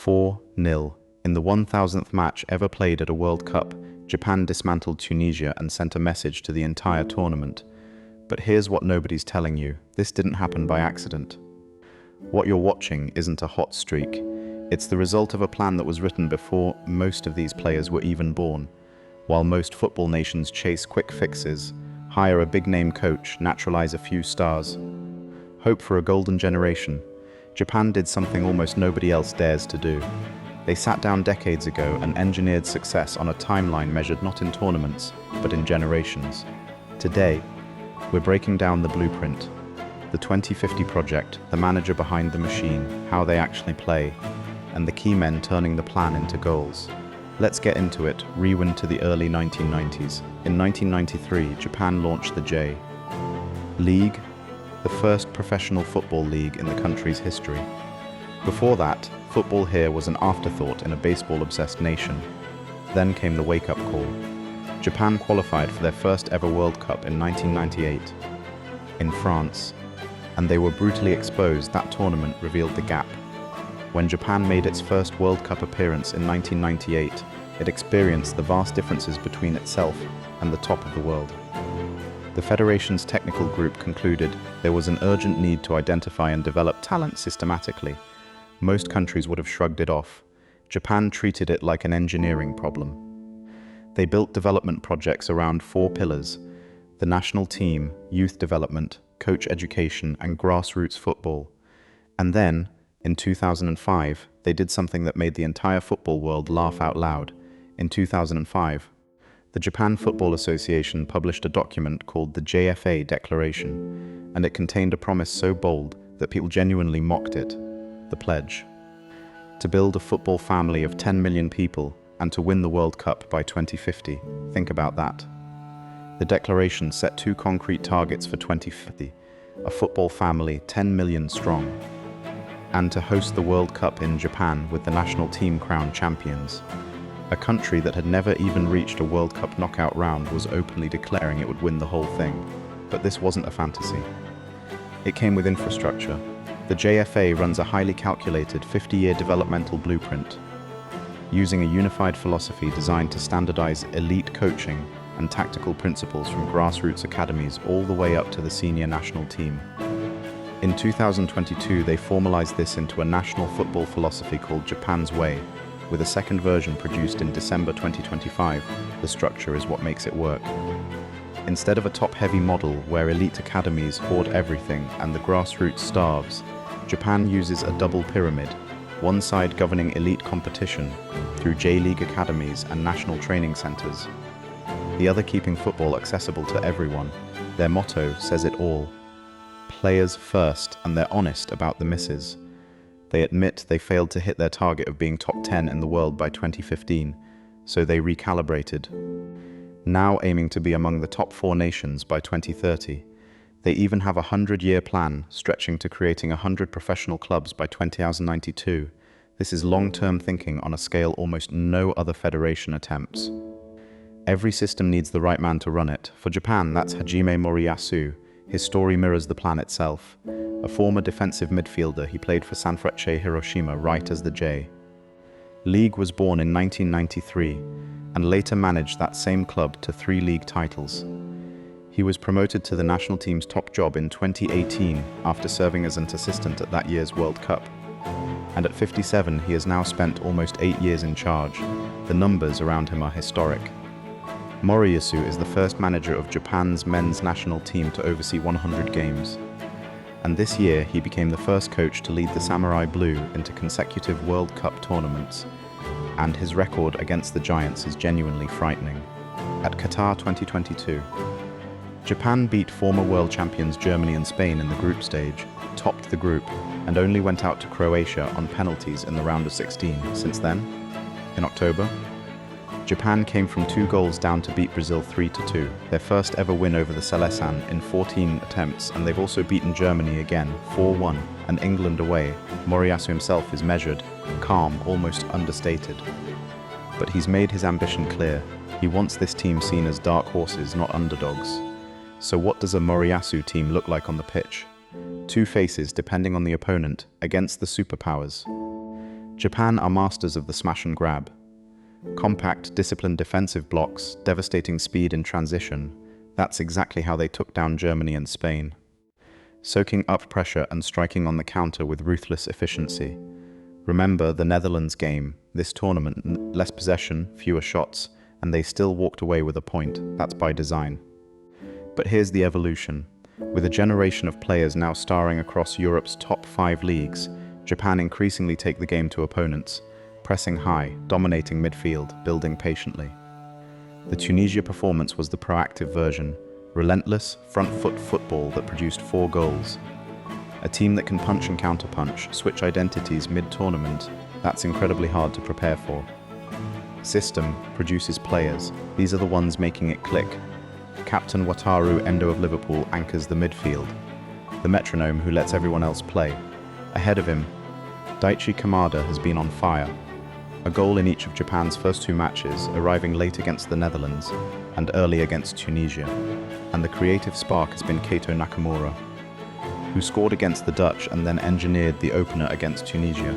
4-0. In the 1000th match ever played at a World Cup, Japan dismantled Tunisia and sent a message to the entire tournament. But here's what nobody's telling you. This didn't happen by accident. What you're watching isn't a hot streak. It's the result of a plan that was written before most of these players were even born. While most football nations chase quick fixes, hire a big-name coach, naturalize a few stars, hope for a golden generation, Japan did something almost nobody else dares to do. They sat down decades ago and engineered success on a timeline measured not in tournaments, but in generations. Today, we're breaking down the blueprint, the 2050 project, the manager behind the machine, how they actually play, and the key men turning the plan into goals. Let's get into it. Rewind to the early 1990s. In 1993, Japan launched the J League, the first professional football league in the country's history. Before that, football here was an afterthought in a baseball-obsessed nation. Then came the wake-up call. Japan qualified for their first ever World Cup in 1998 in France, and they were brutally exposed. That tournament revealed the gap. When Japan made its first World Cup appearance in 1998, it experienced the vast differences between itself and the top of the world. The Federation's technical group concluded there was an urgent need to identify and develop talent systematically. Most countries would have shrugged it off. Japan treated it like an engineering problem. They built development projects around 4 pillars: the national team, youth development, coach education, and grassroots football. And then, in 2005, they did something that made the entire football world laugh out loud. In 2005, the Japan Football Association published a document called the JFA Declaration, and it contained a promise so bold that people genuinely mocked it: the pledge. To build a football family of 10 million people and to win the World Cup by 2050. Think about that. The declaration set 2 concrete targets for 2050, a football family 10 million strong, and to host the World Cup in Japan with the national team crowned champions. A country that had never even reached a World Cup knockout round was openly declaring it would win the whole thing. But this wasn't a fantasy. It came with infrastructure. The JFA runs a highly calculated 50-year developmental blueprint, using a unified philosophy designed to standardize elite coaching and tactical principles from grassroots academies all the way up to the senior national team. In 2022, they formalized this into a national football philosophy called Japan's Way, with a second version produced in December 2025. The structure is what makes it work. Instead of a top-heavy model where elite academies hoard everything and the grassroots starves, Japan uses a double pyramid, one side governing elite competition through J-League academies and national training centers, the other keeping football accessible to everyone. Their motto says it all: players first, and they're honest about the misses. They admit they failed to hit their target of being top 10 in the world by 2015, so they recalibrated. Now aiming to be among the top 4 nations by 2030. They even have a 100-year plan stretching to creating 100 professional clubs by 2092. This is long-term thinking on a scale almost no other federation attempts. Every system needs the right man to run it. For Japan, that's Hajime Moriyasu. His story mirrors the plan itself. A former defensive midfielder, he played for Sanfrecce Hiroshima right as the J League was born in 1993 and later managed that same club to 3 league titles. He was promoted to the national team's top job in 2018 after serving as an assistant at that year's World Cup. And at 57, he has now spent almost 8 years in charge. The numbers around him are historic. Moriyasu is the first manager of Japan's men's national team to oversee 100 games. And this year, he became the first coach to lead the Samurai Blue into consecutive World Cup tournaments. And his record against the Giants is genuinely frightening. At Qatar 2022, Japan beat former world champions Germany and Spain in the group stage, topped the group, and only went out to Croatia on penalties in the round of 16. Since then, in October, Japan came from 2 goals down to beat Brazil 3-2, their first ever win over the Seleção in 14 attempts, and they've also beaten Germany again, 4-1, and England away. Moriyasu himself is measured, calm, almost understated. But he's made his ambition clear. He wants this team seen as dark horses, not underdogs. So what does a Moriyasu team look like on the pitch? 2 faces depending on the opponent, against the superpowers. Japan are masters of the smash and grab. Compact, disciplined defensive blocks, devastating speed in transition. That's exactly how they took down Germany and Spain. Soaking up pressure and striking on the counter with ruthless efficiency. Remember the Netherlands game, this tournament, less possession, fewer shots, and they still walked away with a point. That's by design. But here's the evolution. With a generation of players now starring across Europe's top 5 leagues, Japan increasingly take the game to opponents, pressing high, dominating midfield, building patiently. The Tunisia performance was the proactive version, relentless, front-foot football that produced 4 goals. A team that can punch and counter-punch, switch identities mid-tournament, that's incredibly hard to prepare for. System produces players. These are the ones making it click. Captain Wataru Endo of Liverpool anchors the midfield, the metronome who lets everyone else play. Ahead of him, Daichi Kamada has been on fire. A goal in each of Japan's first 2 matches, arriving late against the Netherlands and early against Tunisia. And the creative spark has been Keito Nakamura, who scored against the Dutch and then engineered the opener against Tunisia.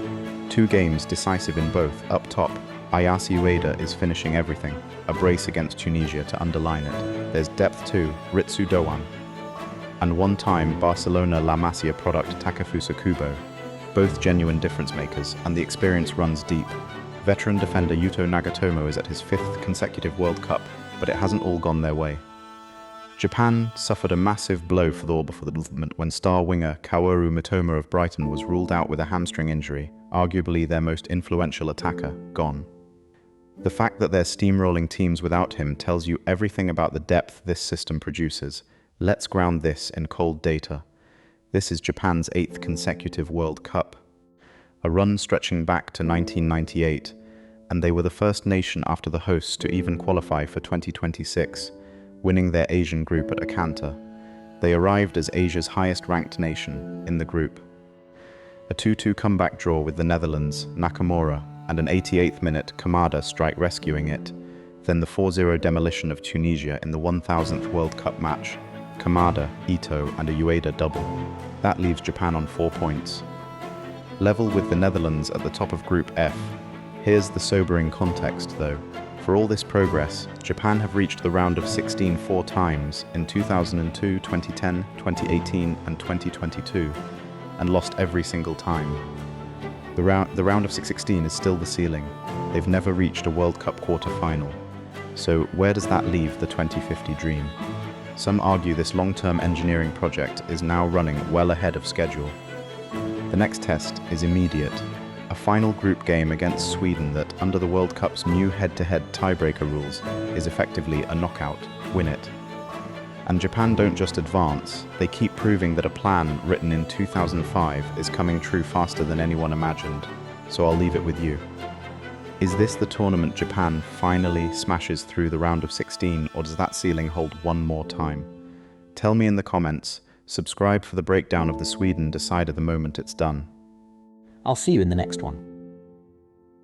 2 games decisive in both. Up top, Ayase Ueda is finishing everything, a brace against Tunisia to underline it. There's depth too, Ritsu Doan. And one-time Barcelona La Masia product Takefusa Kubo. Both genuine difference makers, and the experience runs deep. Veteran defender Yuto Nagatomo is at his 5th consecutive World Cup, but it hasn't all gone their way. Japan suffered a massive blow for the development when star winger Kaworu Mitoma of Brighton was ruled out with a hamstring injury, arguably their most influential attacker, gone. The fact that they're steamrolling teams without him tells you everything about the depth this system produces. Let's ground this in cold data. This is Japan's 8th consecutive World Cup, a run stretching back to 1998, and they were the first nation after the hosts to even qualify for 2026, winning their Asian group at a canter. They arrived as Asia's highest-ranked nation in the group. A 2-2 comeback draw with the Netherlands, Nakamura, and an 88th minute Kamada strike rescuing it, then the 4-0 demolition of Tunisia in the 1000th World Cup match. Kamada, Ito, and a Ueda double. That leaves Japan on 4 points. Level with the Netherlands at the top of Group F. Here's the sobering context, though. For all this progress, Japan have reached the round of 16 4 times in 2002, 2010, 2018, and 2022, and lost every single time. The round of 16 is still the ceiling. They've never reached a World Cup quarter-final. So where does that leave the 2050 dream? Some argue this long-term engineering project is now running well ahead of schedule. The next test is immediate, a final group game against Sweden that, under the World Cup's new head-to-head tiebreaker rules, is effectively a knockout, win it. And Japan don't just advance, they keep proving that a plan written in 2005 is coming true faster than anyone imagined, so I'll leave it with you. Is this the tournament Japan finally smashes through the round of 16, or does that ceiling hold one more time? Tell me in the comments. Subscribe for the breakdown of the Sweden decider the moment it's done. I'll see you in the next one.